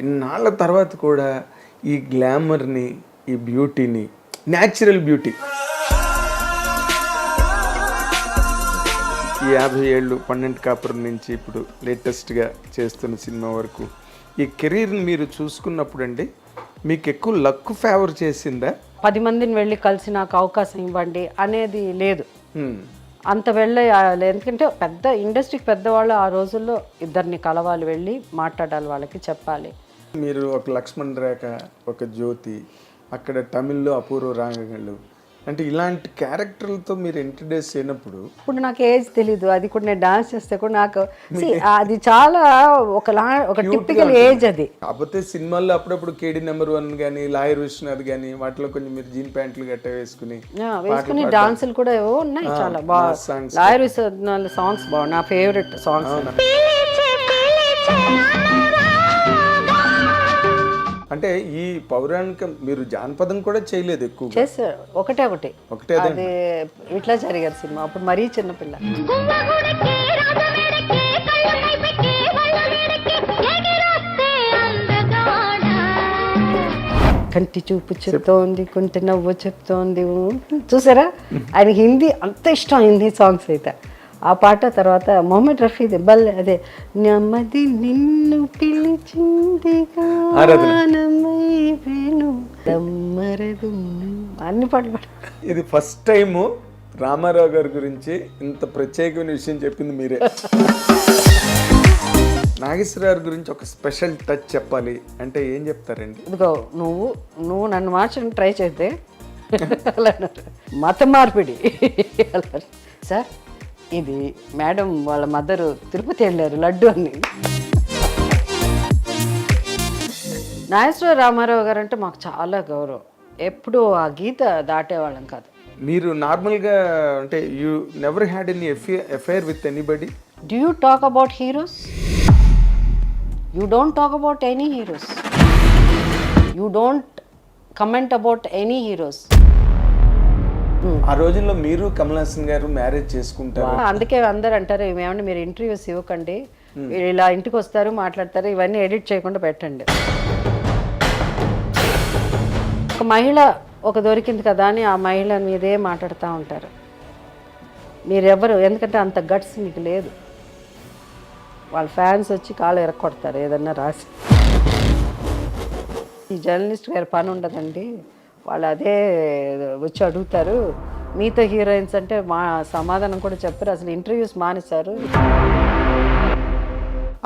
ఇన్నాళ్ళ తర్వాత కూడా ఈ గ్లామర్ని, ఈ బ్యూటీని, న్యాచురల్ బ్యూటీ ఈ 50 ఏళ్ళు 12 కాపురం నుంచి ఇప్పుడు లేటెస్ట్గా చేస్తున్న సినిమా వరకు ఈ కెరీర్ని మీరు చూసుకున్నప్పుడు అండి మీకు ఎక్కువ లక్ ఫేవర్ చేసిందా? 10 మందిని వెళ్ళి కలిసి నాకు అవకాశం ఇవ్వండి అనేది లేదు. అంత వెళ్ళే ఎందుకంటే పెద్ద ఇండస్ట్రీకి పెద్దవాళ్ళు ఆ రోజుల్లో ఇద్దరిని కలవాలి, వెళ్ళి మాట్లాడాలి, వాళ్ళకి చెప్పాలి. మీరు ఒక లక్ష్మణ్ రేఖ, ఒక జ్యోతి, అక్కడ తమిళ్లో అపూర్వ రాగంగాళ్ళు, అంటే ఇలాంటి క్యారెక్టర్లతో మీరు ఇంట్రడ్యూస్ అయినప్పుడు ఇప్పుడు నాకు ఏజ్ తెలీదు, అది కూడా నేను డాన్స్ చేస్తే కూడా నాకు అది చాలా ఒక టిపికల్ ఏజ్ అది. కాకపోతే సినిమాల్లో అప్పుడప్పుడు కేడి నెంబర్ 1 కానీ లాయర్ విశ్వనాథ్ కానీ వాటిలో కొంచెం మీరు జీన్ ప్యాంట్లు గట్ట వేసుకుని డాన్సులు కూడా ఏవో ఉన్నాయి, చాలా బాగా. లాయర్ విశ్వనాథ్ సాంగ్స్ బాగు, నా ఫేవరెట్ సాంగ్స్. అంటే ఈ పౌరాణిక మీరు జానపదం కూడా చేయలేదు ఎక్కువ? చేశారు, ఒకటే అది ఇట్లా జరిగారు సినిమా, అప్పుడు మరీ చిన్నపిల్ల. కంటి చూపు చెప్తోంది, కుంటి నవ్వు చెప్తోంది, చూసారా? ఆయన హిందీ అంత ఇష్టం, హిందీ సాంగ్స్ అయితే. ఆ పాట తర్వాత మొహమ్మద్ రఫీది బల్లె, అదే నెమ్మది నిన్ను పిలిచింది అన్ని పాటలు పాడు. ఇది ఫస్ట్ టైము రామారావు గారి గురించి ఇంత ప్రత్యేకమైన విషయం చెప్పింది మీరే. నాగేశ్వరరావు గురించి ఒక స్పెషల్ టచ్ చెప్పాలి అంటే ఏం చెప్తారండి? ఇదిగో నువ్వు నన్ను మార్చడానికి ట్రై చేస్తే మత మార్పిడి సార్, ఇది మేడం వాళ్ళ మదరు తిరుపతి వెళ్ళారు లడ్డు అని. నాగేశ్వర రామారావు గారు అంటే మాకు చాలా గౌరవం, ఎప్పుడు ఆ గీత దాటేవాళ్ళం కాదు. మీరు నార్మల్గా అంటే you never had any affair with anybody? Do you talk about heroes? You don't talk about any heroes. You don't comment about any heroes. ఆ రోజుల్లో మీరు కమల్ హాసన్ గారు మ్యారేజ్ చేసుకుంటారు, అందుకే అందరు అంటారు ఏమంటే మీరు ఇంటర్వ్యూస్ ఇవ్వకండి, ఇలా ఇంటికి వస్తారు మాట్లాడతారు, ఇవన్నీ ఎడిట్ చేయకుండా పెట్టండి. ఒక మహిళ ఒక దొరికింది కదా అని ఆ మహిళ మీదే మాట్లాడుతూ ఉంటారు. మీరెవరు, ఎందుకంటే అంత గట్స్ మీకు లేదు. వాళ్ళ ఫ్యాన్స్ వచ్చి కాళ్ళు ఎరక్కొడతారు ఏదన్నా రాసి. ఈ జర్నలిస్ట్ గారి పని ఉండదండి, వాళ్ళు అదే వచ్చి అడుగుతారు. మీతో హీరోయిన్స్ అంటే మా సమాధానం కూడా చెప్పారు, అసలు ఇంటర్వ్యూస్ మానేశారు.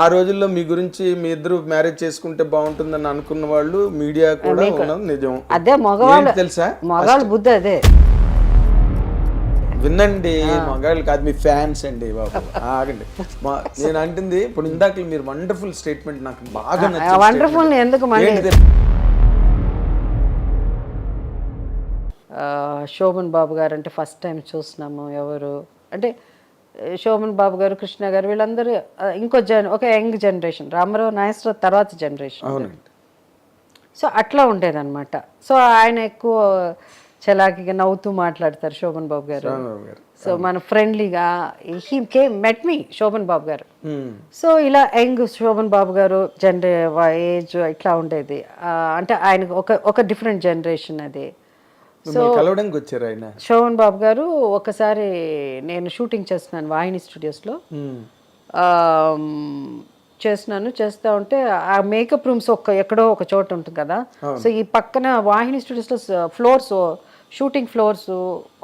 ఆ రోజుల్లో మీ గురించి మీ ఇద్దరు మ్యారేజ్ చేసుకుంటే బాగుంటుందని అనుకున్న వాళ్ళు మీడియా కూడా ఉన్నది నిజం. అదే మగవాళ్ళు తెలుసా, మగవాళ్ళ బుద్ధి అదే. వినండి, మగాళ్ళు కాదు మీ ఫ్యాన్స్ అండి బాబు. ఆగండి, నేను అంటుంది ఇప్పుడు ఇందాక మీరు వండర్ఫుల్ స్టేట్మెంట్ నాకు బాగా నచ్చింది. వండర్ఫుల్ ఎందుకు మళ్ళీ శోభన్ బాబు గారు అంటే ఫస్ట్ టైం చూస్తున్నాము. ఎవరు అంటే శోభన్ బాబు గారు, కృష్ణ గారు, వీళ్ళందరూ ఇంకో ఒక యంగ్ జనరేషన్, రామారావు నాగేశ్వరరావు తర్వాత జనరేషన్. సో అట్లా ఉండేదన్నమాట. సో ఆయన ఎక్కువ చలాకీగా నవ్వుతూ మాట్లాడతారు శోభన్ బాబు గారు. సో మన ఫ్రెండ్లీగా హీ కేమ్ మెట్ మీ శోభన్ బాబు గారు. సో ఇలా యంగ్ శోభన్ బాబు గారు ఏజ్ ఇట్లా ఉండేది. అంటే ఆయన ఒక డిఫరెంట్ జనరేషన్ అది. సో కలవడానికి వచ్చారు ఆయన. శోభన్ బాబు గారు ఒకసారి నేను షూటింగ్ చేస్తున్నాను వాహిని స్టూడియోస్లో, చేస్తూ ఉంటే ఆ మేకప్ రూమ్స్ ఎక్కడో ఒక చోట ఉంటుంది కదా. సో ఈ పక్కన వాహిని స్టూడియోస్లో ఫ్లోర్స్, షూటింగ్ ఫ్లోర్స్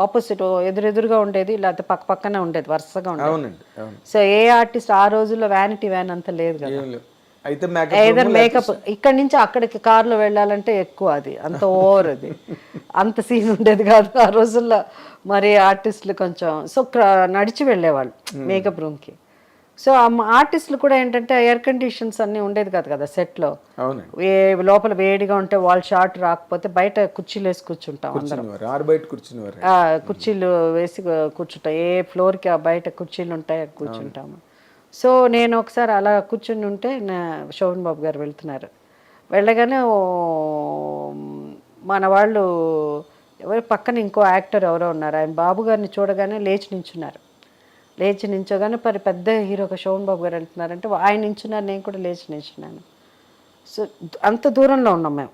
ఆపోజిట్ ఎదురుగా ఉండేది, లేకపోతే పక్కనే ఉండేది, వరుసగా ఉండేది. సో ఏ ఆర్టిస్ట్ ఆ రోజుల్లో వ్యానిటీ వ్యాన్ అంత లేదు కదా, ఏదర్ మేకప్ ఇక్కడ నుంచి అక్కడికి కార్లో వెళ్ళాలంటే ఎక్కువ, అది అంత ఓవర్, అది అంత సీన్ ఉండేది కాదు ఆ రోజుల్లో. మరి ఆర్టిస్టులు కొంచెం సో నడిచి వెళ్ళేవాళ్ళు మేకప్ రూమ్కి. సో ఆర్టిస్టులు కూడా ఏంటంటే ఎయిర్ కండిషన్స్ అన్నీ ఉండేది కాదు కదా సెట్లో, లోపల వేడిగా ఉంటే వాళ్ళు షార్ట్ రాకపోతే బయట కుర్చీలు వేసి కూర్చుంటాం అందరం, కుర్చీలు వేసి కూర్చుంటాం. ఏ ఫ్లోర్కి బయట కుర్చీలు ఉంటాయి కూర్చుంటాము. సో నేను ఒకసారి అలా కూర్చుని ఉంటే శోభన్ బాబు గారు వెళ్తున్నారు, వెళ్ళగానే మన వాళ్ళు ఎవరు పక్కన ఇంకో యాక్టర్ ఎవరో ఉన్నారు, ఆయన బాబు గారిని చూడగానే లేచి నించోగానే పెద్ద హీరో ఒక శోభన్ బాబు గారు వెళ్తున్నారంటే ఆయన నించున్నారు, నేను కూడా లేచి నించున్నాను. సో అంత దూరంలో ఉన్నాం మేము.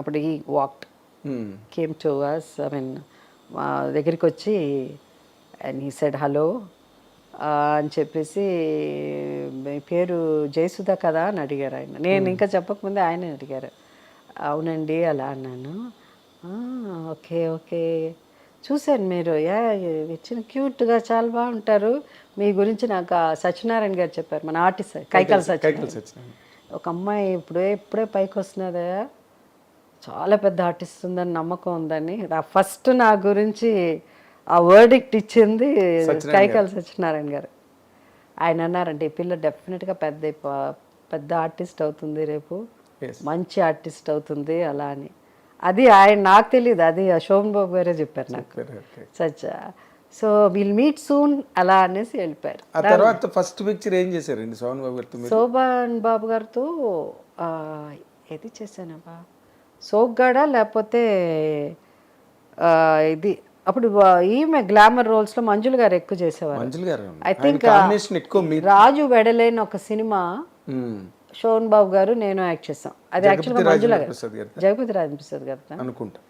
అప్పుడు ఈ walked Hmm. Came to us, I mean మా దగ్గరికి వచ్చి అండ్ హీ సెడ్ హలో అని చెప్పేసి, మీ పేరు జయసుధ కదా అని అడిగారు ఆయన. నేను ఇంకా చెప్పకముందే ఆయనే అడిగారు. అవునండి అలా అన్నాను. ఓకే ఓకే చూశాను మీరు ఇచ్చిన క్యూట్గా చాలా బాగుంటారు. మీ గురించి నాకు ఆ సత్యనారాయణ గారు చెప్పారు, మన ఆర్టిస్ట్ కైకాల సత్యనారాయణ. ఒక అమ్మాయి ఇప్పుడే పైకి వస్తున్నదా, చాలా పెద్ద ఆర్టిస్ట్ ఉందని నమ్మకం ఉందని. ఫస్ట్ నా గురించి ఆ వర్డిక్ట్ ఇచ్చింది కైకాల సత్యనారాయణ గారు. ఆయన అన్నారంటే, ఈ పిల్ల డెఫినెట్గా పెద్ద ఆర్టిస్ట్ అవుతుంది రేపు, మంచి ఆర్టిస్ట్ అవుతుంది అలా అని. అది ఆయన నాకు తెలియదు, అది శోభన్ బాబు గారే చెప్పారు నాకు. సో విల్ మీట్ సూన్ అలా అనేసి వెళ్ళిపోయారు. ఆ తర్వాత ఫస్ట్ పిక్చర్ ఏం చేశారండి శోభన్ బాబు గారితో? శోభన్ బాబు గారితో ఏది చేశానబ్బా, సోగ్గాడ లేకపోతే ఇది అప్పుడు ఈమె గ్లామర్ రోల్స్ లో మంజుల గారు ఎక్కువ చేసేవారు. మంజుల గారు ఐ థింక్ రాజు వెడలేని ఒక సినిమా శోభన్ బాబు గారు నేను యాక్ట్ చేసాం. అది యాక్చువల్గా మంజుల గారు, జగపతి రాజప్రసాద్ గారు అనుకుంటా,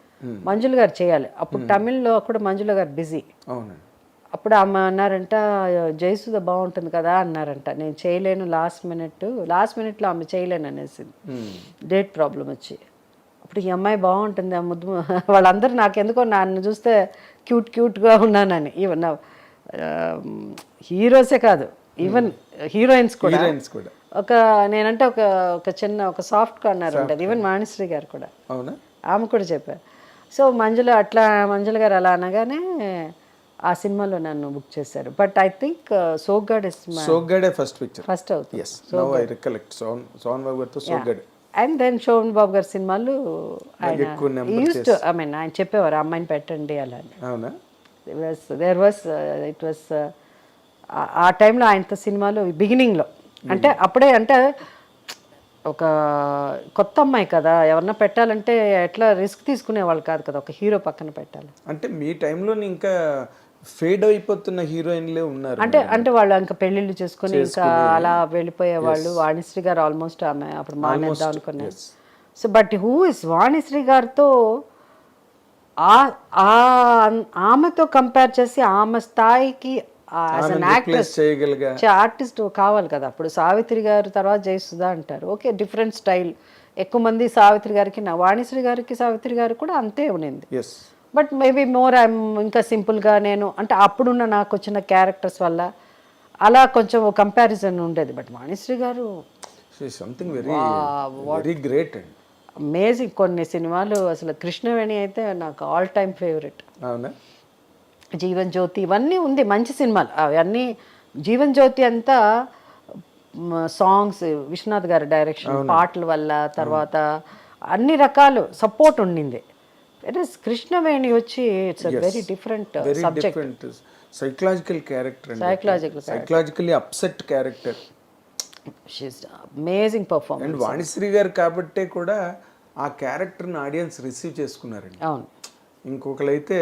మంజుల గారు చేయాలి. అప్పుడు తమిళ్లో కూడా మంజుల గారు బిజీ. అప్పుడు ఆమె అన్నారంట, జయసుధ బాగుంటుంది కదా అన్నారంట. నేను చేయలేను, లాస్ట్ మినిట్లో ఆమె చేయలేను అనేసి, డేట్ ప్రాబ్లం వచ్చి. అప్పుడు ఈ అమ్మాయి బాగుంటుంది, ఆ ముద్దు వాళ్ళందరూ నాకు ఎందుకో నన్ను చూస్తే క్యూట్గా ఉన్నానని. ఈవెన్ హీరోసే కాదు, ఈవెన్ హీరోయిన్స్ కూడా నేనంటే ఒక చిన్న ఒక సాఫ్ట్ కార్నర్ ఉంటుంది. ఈవెన్ మాణిశ్రీ గారు కూడా, ఆమె కూడా చెప్పారు. సో మంజుల గారు అలా అనగానే ఆ సినిమాలో నన్ను బుక్ చేశారు. But I think Soggade first అవుతుంది. అండ్ దెన్ శోభన్ బాబు గారి సినిమాలు ఆయన చెప్పేవారు, అమ్మాయిని పెట్టండి అలా. ఇట్ వాస్ ఆ టైంలో ఆయనతో సినిమాలు బిగినింగ్లో, అంటే అప్పుడే, అంటే ఒక కొత్త అమ్మాయి కదా, ఎవరన్నా పెట్టాలంటే ఎట్లా రిస్క్ తీసుకునేవాళ్ళు కాదు కదా, ఒక హీరో పక్కన పెట్టాలి అంటే. మీ టైంలో ఇంకా ఫేడ్ అయిపోతున్న హీరోయిన్లే ఉన్నారు అంటే వాళ్ళు ఇంకా పెళ్ళిళ్ళు చేసుకుని ఇంకా అలా వెళ్ళిపోయేవాళ్ళు. వాణిశ్రీ గారు ఆల్మోస్ట్ ఆమె అప్పుడు మానేద్దాం అనుకున్నారు. So but who is Vanisri గారితో ఆమెతో కంపేర్ చేసి ఆమె స్థాయికి ఆర్టిస్ట్ కావాలి కదా. అప్పుడు సావిత్రి గారు తర్వాత జయసుధ అంటారు, ఓకే డిఫరెంట్ స్టైల్, ఎక్కువ మంది సావిత్రి గారికి, వాణిశ్రీ గారికి సావిత్రి గారు కూడా అంతే ఉన్నింది. బట్ మేబీ మోర్ ఐఎమ్ ఇంకా సింపుల్గా నేను, అంటే అప్పుడున్న నాకు వచ్చిన క్యారెక్టర్స్ వల్ల అలా కొంచెం కంపారిజన్ ఉండేది. బట్ వాణిశ్రీ గారు వెరీ గ్రేట్, అమేజింగ్. కొన్ని సినిమాలు అసలు, కృష్ణవేణి అయితే నాకు all time favourite. Jeevan Jyoti ఇవన్నీ ఉంది మంచి సినిమాలు అవన్నీ. జీవన్ జ్యోతి అంతా సాంగ్స్, విశ్వనాథ్ గారి డైరెక్షన్, పాటల వల్ల, తర్వాత అన్ని రకాలు సపోర్ట్ ఉండింది. కృష్ణవేణి వచ్చి it's very different subject, psychologically upset character. She is amazing performance. And Vanishree garu కాబట్టే కూడా ఆ క్యారెక్టర్ని ఆడియన్స్ రిసీవ్ చేసుకున్నారండి. అవును, ఇంకొకరైతే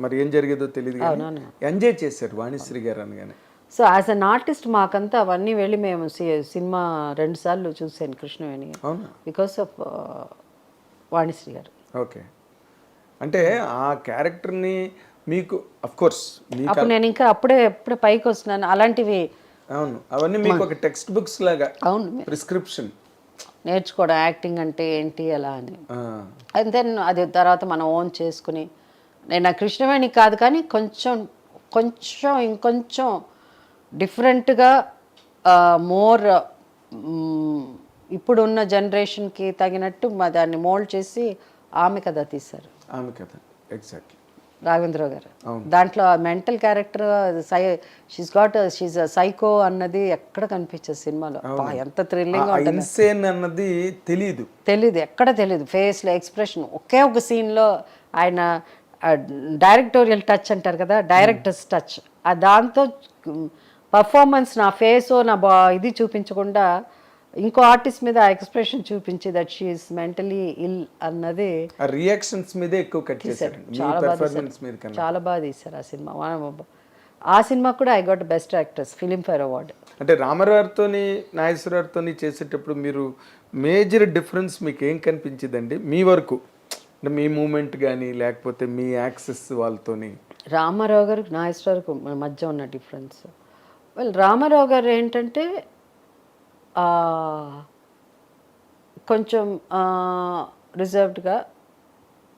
మరి ఏం జరిగేదో తెలియదు, ఎంజాయ్ చేశారు వాణిశ్రీ గారు అనగానే. సో యాజ్ అన్ ఆర్టిస్ట్ మాకంతా అవన్నీ వెళ్ళి మేము సినిమా 2 సార్లు చూసాను కృష్ణవేణి, బికాస్ ఆఫ్ వాణిశ్రీ గారు. ఓకే, అంటే ఆ క్యారెక్టర్ని మీకు అఫ్ కోర్స్ అప్పుడు నేను ఇంకా అప్పుడే పైకి వస్తున్నాను అలాంటివి. అవును, అవన్నీ మీకు ఒక టెక్స్ట్ బుక్స్ లాగా, అవును, ప్రిస్క్రిప్షన్ నేర్చుకోవడం, యాక్టింగ్ అంటే ఏంటి అలా అని. అండ్ దెన్ అది తర్వాత మనం ఓన్ చేసుకుని, నేను కృష్ణవేణి కాదు కానీ ఇంకొంచెం డిఫరెంట్గా, మోర్ ఇప్పుడున్న జనరేషన్కి తగినట్టు దాన్ని మోల్డ్ చేసి ఆమె కథ తీశారు. ఆమె కథ ఎగ్జాక్ట్లీ రాఘవేంద్రరావు గారు. దాంట్లో మెంటల్ క్యారెక్టర్ షీస్ సైకో అన్నది ఎక్కడ కనిపించదు సినిమాలో. ఎంత థ్రిల్లింగ్ అన్నది తెలియదు, ఎక్కడ తెలియదు. ఫేస్లో ఎక్స్ప్రెషన్, ఒకే ఒక సీన్లో ఆయన డైరెక్టోరియల్ టచ్ అంటారు కదా, డైరెక్టర్స్ టచ్, దాంతో పర్ఫార్మెన్స్ నా ఫేస్ నా ఇది చూపించకుండా ఇంకో ఆర్టిస్ట్ మీద ఆ ఎక్స్ప్రెషన్ చూపించి దట్ షీ ఈస్ మెంటలీ ఇల్ అన్నది రియాక్షన్స్ మీదే ఎక్కువ కట్ చేశారు. చాలా బాగా తీశారు ఆ సినిమా. ఆ సినిమా కూడా I got best actress Filmfare award. అంటే రామారావుతోని నాగేశ్వరరావుతోని చేసేటప్పుడు మీరు మేజర్ డిఫరెన్స్ మీకు ఏం కనిపించిందండి మీ వరకు? అంటే మీ మూమెంట్ కానీ లేకపోతే మీ యాక్సెస్ వాళ్ళతోని? రామారావు గారు నాగేశ్వరరావుకు మధ్య ఉన్న డిఫరెన్స్, రామారావు గారు ఏంటంటే కొంచెం రిజర్వ్డ్గా,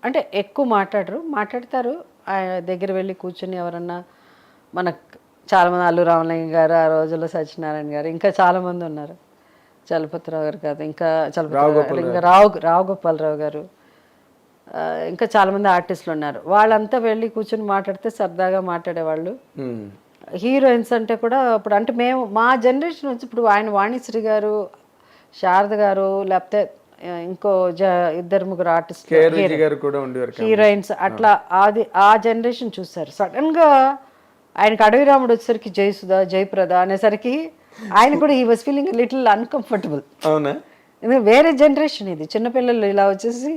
అంటే ఎక్కువ మాట్లాడతారు. ఆయన దగ్గర వెళ్ళి కూర్చొని ఎవరన్నా మనకు చాలామంది, అల్లు రామలింగ గారు, ఆ రోజుల్లో సత్యనారాయణ గారు, ఇంకా చాలామంది ఉన్నారు, చలపతిరావు గారు కాదు, ఇంకా ఇంకా రావు గోపాలరావు గారు, ఇంకా చాలామంది ఆర్టిస్టులు ఉన్నారు. వాళ్ళంతా వెళ్ళి కూర్చొని మాట్లాడితే సరదాగా మాట్లాడేవాళ్ళు. హీరోయిన్స్ అంటే కూడా ఇప్పుడు అంటే మేము మా జనరేషన్ వచ్చి ఇప్పుడు ఆయన వాణిశ్రీ గారు, శారద గారు, లేకపోతే ఇంకో ఇద్దరు ముగ్గురు ఆర్టిస్ట్ హీరోయిన్స్ అట్లా ఆ జనరేషన్ చూస్తారు. సడన్గా ఆయనకి అడవి రాముడు వచ్చేసరికి జయసుధ, జయప్రద అనేసరికి ఆయన కూడా ఈ వాజ్ ఫీలింగ్ లిటిల్ అన్కంఫర్టబుల్. అవునా? ఎందుకంటే వేరే జనరేషన్ ఇది, చిన్నపిల్లలు ఇలా వచ్చేసి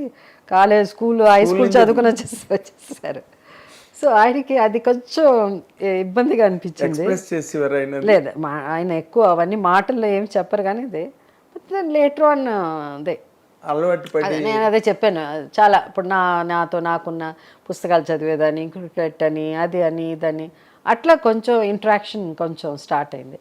కాలేజ్, స్కూల్, హై స్కూల్ చదువుకుని వచ్చేసారు. సో ఆయనకి అది కొంచెం ఇబ్బందిగా అనిపించింది. లేదు ఆయన ఎక్కువ అవన్నీ మాటల్లో ఏమి చెప్పరు కానీ ఇది లేటర్ ఆన్ అదే అలవాటు. నేను అదే చెప్పాను చాలా. ఇప్పుడు నాకున్న పుస్తకాలు చదివేదని, క్రికెట్ అని, అది అని, ఇదని, అట్లా కొంచెం ఇంట్రాక్షన్ కొంచెం స్టార్ట్ అయింది.